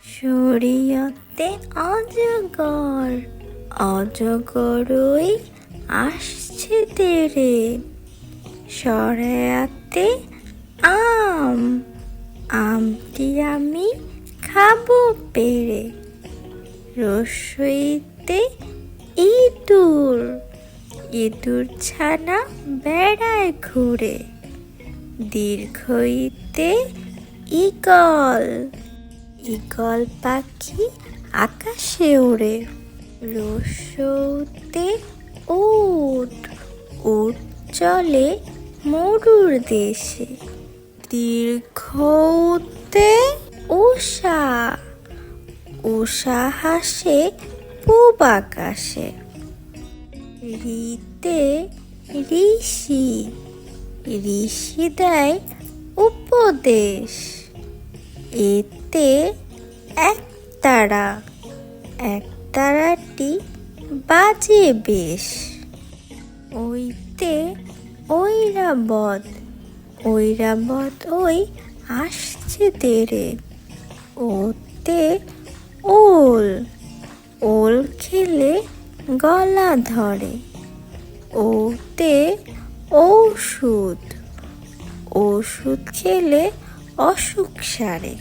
শরীয়তে অজগর, অজগরই আসছে তেরে। শরেয়াতে আম, আমটি আমি খাবো পেরে। রস্যইতে ইঁদুর, ইঁদুর ছানা বেড়ায় ঘুরে। দীর্ঘইতে ঈগল, ঈগল পাখি আকাশে ওড়ে। রস্যতে উট, উট চলে মরুর দেশে। দীর্ঘতে উষা, উষা হাসে পূব আকাশে। ঋতে ঋষি, ঋষি দেয় উপদেশ। এতে একতারা, একতারাটি বাজে বেশ। ওইতে ঐরাবত, ঐরাবত ওই আসছে তেরে। ওতে ওল, ওল খেলে গলা ধরে। ওতে ঔষধ, ওষুধ খেলে অসুখ সারে।